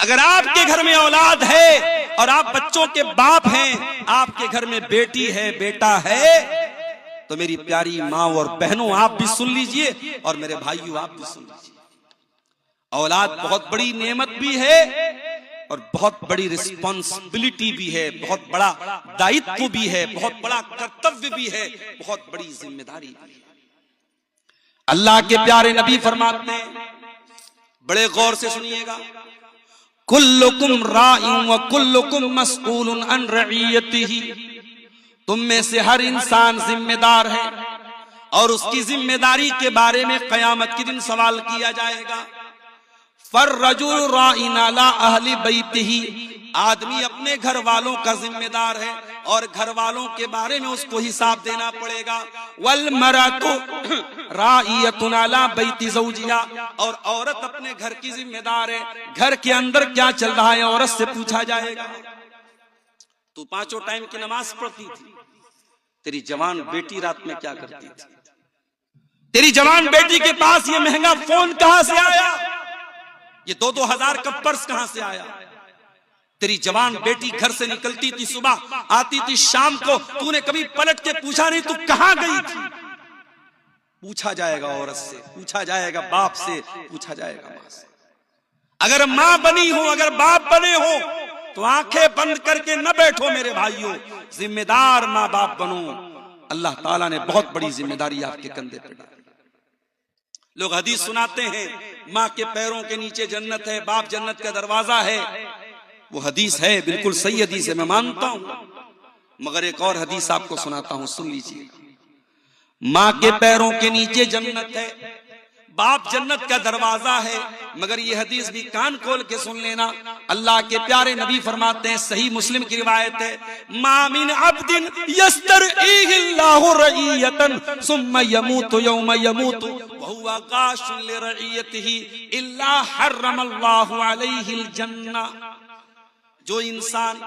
अगर आपके घर में औलाद है और आप बच्चों के बाप हैं, आपके घर में बेटी है, बेटा है, तो मेरी प्यारी माँ और बहनों आप भी सुन लीजिए और मेरे भाइयों आप भी सुन लीजिए। औलाद बहुत बड़ी नेमत भी है और बहुत बड़ी रिस्पॉन्सिबिलिटी भी है, बहुत बड़ा दायित्व भी है, बहुत बड़ा कर्तव्य भी है, बहुत बड़ी जिम्मेदारी भी है। अल्लाह के प्यारे नबी फरमाते हैं, बड़े गौर से सुनिएगा, कुल्लुकुम राइउन व कुल्लुकुम मसऊलुन अन रइयतिही, तुम में से हर इंसान जिम्मेदार है और उसकी जिम्मेदारी के बारे में कयामत के दिन सवाल किया जाएगा। फर्रजुल राइन अला अहली बैतिही, आदमी अपने घर वालों का जिम्मेदार है और घर वालों के बारे में उसको हिसाब देना पड़ेगा। वल मरातु राइयतुन अला बैति ज़ौजिहा, और औरत अपने घर की जिम्मेदार है, घर के अंदर क्या चल रहा है औरत से पूछा जाएगा। तू पांचों टाइम की नमाज पढ़ती थी, तेरी जवान बेटी रात में क्या करती थी? तेरी जवान बेटी के पास ये महंगा फोन कहां से आया? ये 2-2 हजार का पर्स कहां से आया? तेरी जवान बेटी घर से निकलती थी सुबह, आती थी शाम को, तूने कभी पलट के पूछा नहीं तू कहां गई थी? पूछा जाएगा औरत से, पूछा जाएगा बाप से, पूछा जाएगा मां से। अगर मां बनी हो, अगर बाप बने हो तो आंखें बंद करके न बैठो मेरे भाइयों, जिम्मेदार माँ बाप बनो। अल्लाह ताला ने बहुत बड़ी जिम्मेदारी आपके कंधे पर डाली। लोग हदीस सुनाते हैं, माँ के पैरों के नीचे जन्नत है, बाप जन्नत का दरवाजा है। वो हदीस है, बिल्कुल सही हदीस है, मैं मानता हूं, मगर एक और हदीस आपको सुनाता हूं, सुन लीजिए। माँ के पैरों के नीचे जन्नत है, बाप जन्नत का दरवाजा है, मगर ये हदीस भी कान खोल के सुन लेना। अल्लाह के प्यारे नबी फरमाते हैं, सही मुस्लिम की रिवायत है, मा मिन अब्दिन यस्तरईहिल्लाहु रईयतन सुम्मा यमूतु यौमा यमूतु व हुवा गाशुन लिरईयतिही इल्ला हर्रमल्लाहु अलैहिल जन्नह। जो इंसान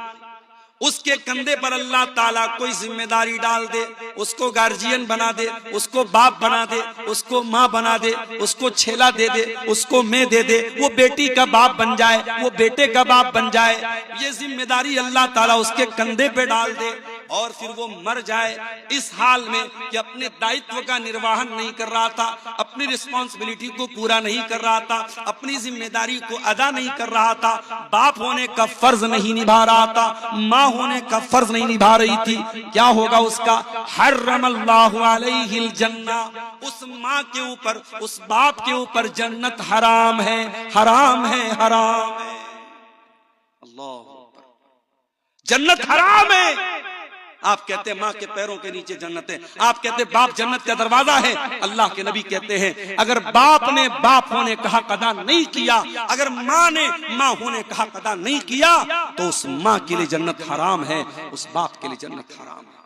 उसके कंधे पर अल्लाह ताला कोई जिम्मेदारी डाल दे, उसको गार्जियन बना दे, उसको बाप बना दे, उसको माँ बना दे, उसको छेला दे दे, उसको मैं दे दे, वो बेटी का बाप बन जाए, वो बेटे का बाप बन जाए, ये जिम्मेदारी अल्लाह ताला उसके कंधे पे डाल दे और फिर वो मर जाए इस हाल में कि अपने दायित्व का निर्वहन नहीं कर रहा था, अपनी रिस्पॉन्सिबिलिटी को पूरा नहीं कर रहा था, अपनी जिम्मेदारी को अदा नहीं कर रहा था, बाप होने का फर्ज नहीं निभा रहा था, माँ होने का फर्ज नहीं निभा रही थी, क्या होगा उसका? हर्रमल्लाहु अलैहिल जन्नह, उस माँ के ऊपर, उस बाप के ऊपर जन्नत हराम है, हराम है, हराम है। अल्लाह, जन्नत हराम है। आप कहते हैं माँ के पैरों के नीचे जन्नत है, आप कहते हैं बाप जन्नत का दरवाजा है। अल्लाह के नबी कहते हैं, अगर बाप ने बाप होने का हक अदा नहीं किया, अगर माँ ने माँ होने का हक अदा नहीं किया, तो उस माँ के लिए जन्नत हराम है, उस बाप के लिए जन्नत हराम है।